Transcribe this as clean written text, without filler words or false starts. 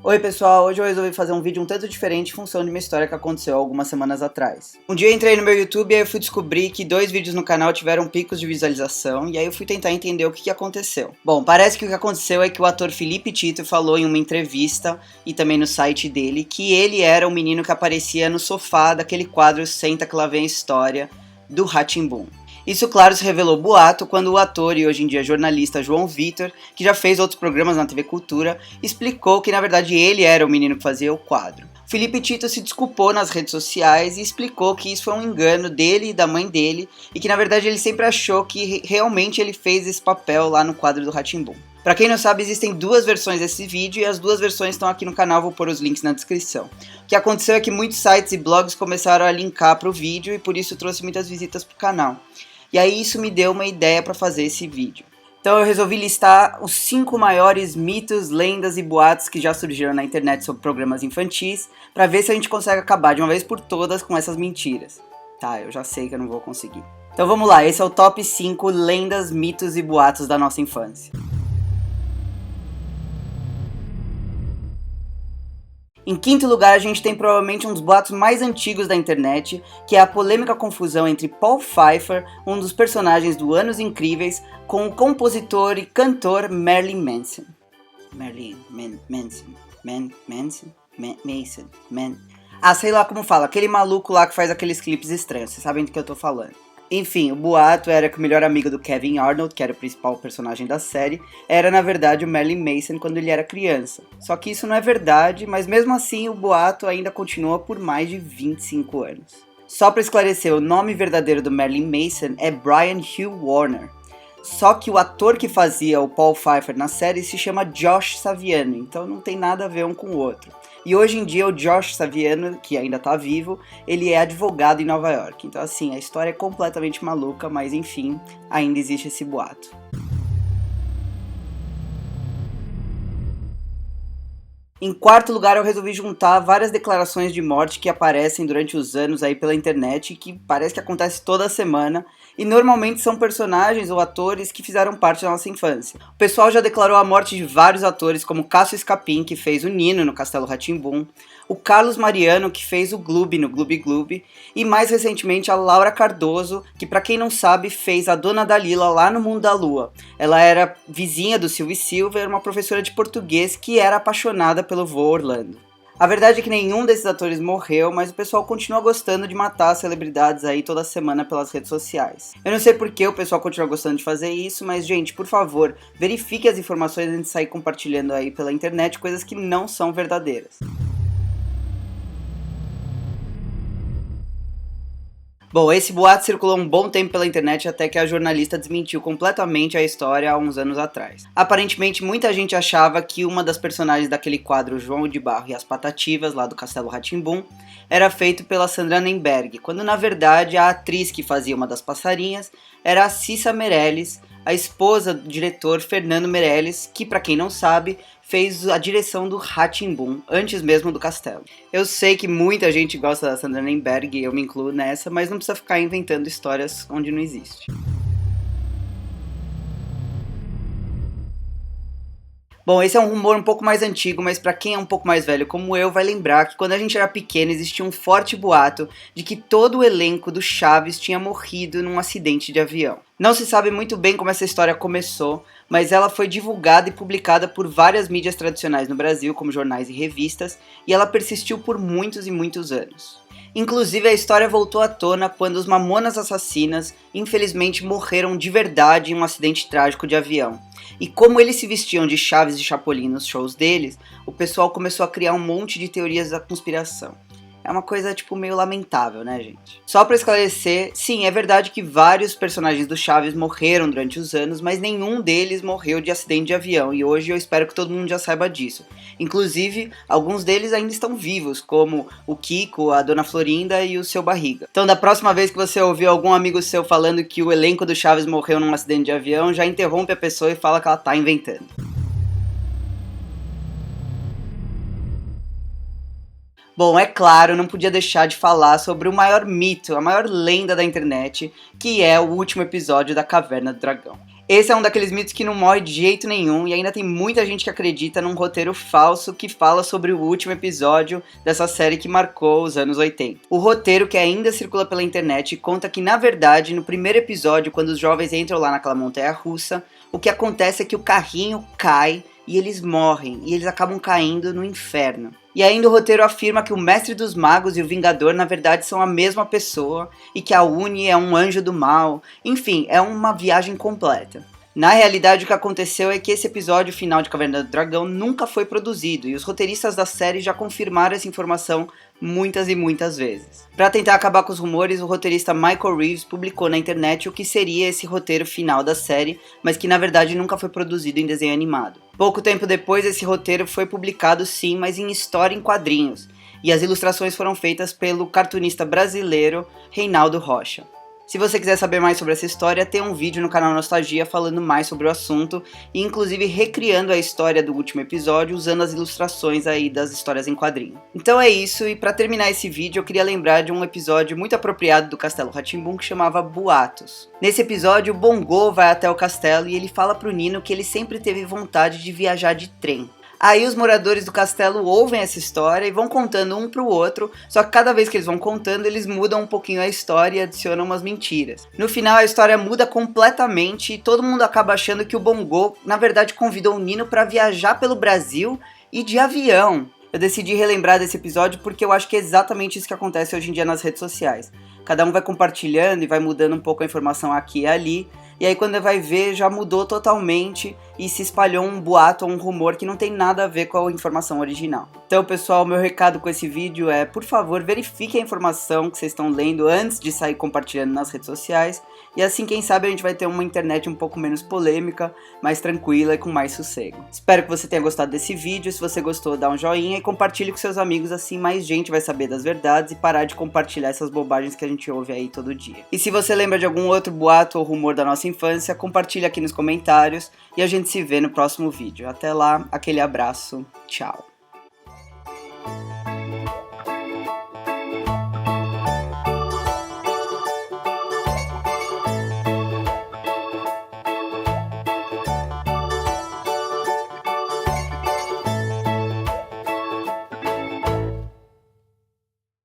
Oi pessoal, hoje eu resolvi fazer um vídeo um tanto diferente em função de uma história que aconteceu algumas semanas atrás. Um dia eu entrei no meu YouTube e aí eu fui descobrir que 2 vídeos no canal tiveram picos de visualização e aí eu fui tentar entender o que aconteceu. Bom, parece que o que aconteceu é que o ator Felipe Tito falou em uma entrevista e também no site dele que ele era o menino que aparecia no sofá daquele quadro Senta que lá vem a história do Rá-Tim-Bum. Isso, claro, se revelou boato quando o ator e hoje em dia jornalista João Vitor, que já fez outros programas na TV Cultura, explicou que na verdade ele era o menino que fazia o quadro. Felipe Tito se desculpou nas redes sociais e explicou que isso foi um engano dele e da mãe dele e que na verdade ele sempre achou que realmente ele fez esse papel lá no quadro do Rá-Tim-Bum. Pra quem não sabe, existem 2 versões desse vídeo e as 2 versões estão aqui no canal, vou pôr os links na descrição. O que aconteceu é que muitos sites e blogs começaram a linkar pro vídeo e por isso trouxe muitas visitas pro canal. E aí isso me deu uma ideia para fazer esse vídeo. Então eu resolvi listar os 5 maiores mitos, lendas e boatos que já surgiram na internet sobre programas infantis, para ver se a gente consegue acabar de uma vez por todas com essas mentiras. Tá, eu já sei que eu não vou conseguir. Então vamos lá, esse é o top 5 lendas, mitos e boatos da nossa infância. Em quinto lugar, a gente tem provavelmente um dos boatos mais antigos da internet, que é a polêmica confusão entre Paul Pfeiffer, um dos personagens do Anos Incríveis, com o compositor e cantor Marilyn Manson. Ah, sei lá como fala, aquele maluco lá que faz aqueles clipes estranhos, vocês sabem do que eu tô falando. Enfim, o boato era que o melhor amigo do Kevin Arnold, que era o principal personagem da série, era na verdade o Marilyn Manson quando ele era criança. Só que isso não é verdade, mas mesmo assim o boato ainda continua por mais de 25 anos. Só para esclarecer, o nome verdadeiro do Marilyn Manson é Brian Hugh Warner. Só que o ator que fazia o Paul Pfeiffer na série se chama Josh Saviano, então não tem nada a ver um com o outro. E hoje em dia o Josh Saviano, que ainda tá vivo, ele é advogado em Nova York. Então assim, a história é completamente maluca, mas enfim, ainda existe esse boato. Em quarto lugar, eu resolvi juntar várias declarações de morte que aparecem durante os anos aí pela internet, que parece que acontece toda semana, e normalmente são personagens ou atores que fizeram parte da nossa infância. O pessoal já declarou a morte de vários atores, como Cássio Escapim, que fez o Nino no Castelo Rá-Tim-Bum, o Carlos Mariano, que fez o Gloob no Gloob Gloob, e mais recentemente a Laura Cardoso, que pra quem não sabe fez a Dona Dalila lá no Mundo da Lua. Ela era vizinha do Silvio Silver, uma professora de português que era apaixonada pelo Vô Orlando. A verdade é que nenhum desses atores morreu, mas o pessoal continua gostando de matar celebridades aí toda semana pelas redes sociais. Eu não sei por que o pessoal continua gostando de fazer isso, mas gente, por favor, verifique as informações antes de sair compartilhando aí pela internet coisas que não são verdadeiras. Bom, esse boato circulou um bom tempo pela internet até que a jornalista desmentiu completamente a história há uns anos atrás. Aparentemente, muita gente achava que uma das personagens daquele quadro João de Barro e as Patativas, lá do Castelo Rá-Tim-Bum, era feito pela Sandra Nemberg, quando na verdade a atriz que fazia uma das passarinhas era a Cissa Meirelles, a esposa do diretor Fernando Meirelles, que pra quem não sabe, fez a direção do Rá-Tim-Bum, antes mesmo do castelo. Eu sei que muita gente gosta da Sandra Nemberg, eu me incluo nessa, mas não precisa ficar inventando histórias onde não existe. Bom, esse é um rumor um pouco mais antigo, mas pra quem é um pouco mais velho como eu, vai lembrar que quando a gente era pequeno existia um forte boato de que todo o elenco do Chaves tinha morrido num acidente de avião. Não se sabe muito bem como essa história começou, mas ela foi divulgada e publicada por várias mídias tradicionais no Brasil, como jornais e revistas, e ela persistiu por muitos e muitos anos. Inclusive a história voltou à tona quando os Mamonas Assassinas infelizmente morreram de verdade em um acidente trágico de avião. E como eles se vestiam de Chaves e Chapolin nos shows deles, o pessoal começou a criar um monte de teorias da conspiração. É uma coisa, tipo, meio lamentável, né, gente? Só pra esclarecer, sim, é verdade que vários personagens do Chaves morreram durante os anos, mas nenhum deles morreu de acidente de avião, e hoje eu espero que todo mundo já saiba disso. Inclusive, alguns deles ainda estão vivos, como o Kiko, a Dona Florinda e o Seu Barriga. Então, da próxima vez que você ouvir algum amigo seu falando que o elenco do Chaves morreu num acidente de avião, já interrompe a pessoa e fala que ela tá inventando. Bom, é claro, não podia deixar de falar sobre o maior mito, a maior lenda da internet, que é o último episódio da Caverna do Dragão. Esse é um daqueles mitos que não morre de jeito nenhum e ainda tem muita gente que acredita num roteiro falso que fala sobre o último episódio dessa série que marcou os anos 80. O roteiro, que ainda circula pela internet, conta que, na verdade, no primeiro episódio, quando os jovens entram lá naquela montanha-russa, o que acontece é que o carrinho cai e eles morrem, e eles acabam caindo no inferno. E ainda o roteiro afirma que o Mestre dos Magos e o Vingador na verdade são a mesma pessoa, e que a Uni é um anjo do mal, enfim, é uma viagem completa. Na realidade, o que aconteceu é que esse episódio final de Caverna do Dragão nunca foi produzido, e os roteiristas da série já confirmaram essa informação muitas e muitas vezes. Para tentar acabar com os rumores, o roteirista Michael Reeves publicou na internet o que seria esse roteiro final da série, mas que na verdade nunca foi produzido em desenho animado. Pouco tempo depois, esse roteiro foi publicado sim, mas em história em quadrinhos, e as ilustrações foram feitas pelo cartunista brasileiro Reinaldo Rocha. Se você quiser saber mais sobre essa história, tem um vídeo no canal Nostalgia falando mais sobre o assunto e inclusive recriando a história do último episódio usando as ilustrações aí das histórias em quadrinho. Então é isso, e para terminar esse vídeo eu queria lembrar de um episódio muito apropriado do Castelo Rá-Tim-Bum que chamava Boatos. Nesse episódio o Bongo vai até o castelo e ele fala pro Nino que ele sempre teve vontade de viajar de trem. Aí os moradores do castelo ouvem essa história e vão contando um pro outro, só que cada vez que eles vão contando, eles mudam um pouquinho a história e adicionam umas mentiras. No final a história muda completamente e todo mundo acaba achando que o Bongo, na verdade, convidou o Nino para viajar pelo Brasil e de avião. Eu decidi relembrar desse episódio porque eu acho que é exatamente isso que acontece hoje em dia nas redes sociais. Cada um vai compartilhando e vai mudando um pouco a informação aqui e ali, e aí quando vai ver já mudou totalmente e se espalhou um boato ou um rumor que não tem nada a ver com a informação original. Então pessoal, meu recado com esse vídeo é, por favor, verifique a informação que vocês estão lendo antes de sair compartilhando nas redes sociais, e assim quem sabe a gente vai ter uma internet um pouco menos polêmica, mais tranquila e com mais sossego. Espero que você tenha gostado desse vídeo, se você gostou dá um joinha e compartilhe com seus amigos, assim mais gente vai saber das verdades e parar de compartilhar essas bobagens que a gente ouve aí todo dia. E se você lembra de algum outro boato ou rumor da nossa infância, compartilhe aqui nos comentários e a gente se vê no próximo vídeo. Até lá, aquele abraço, tchau!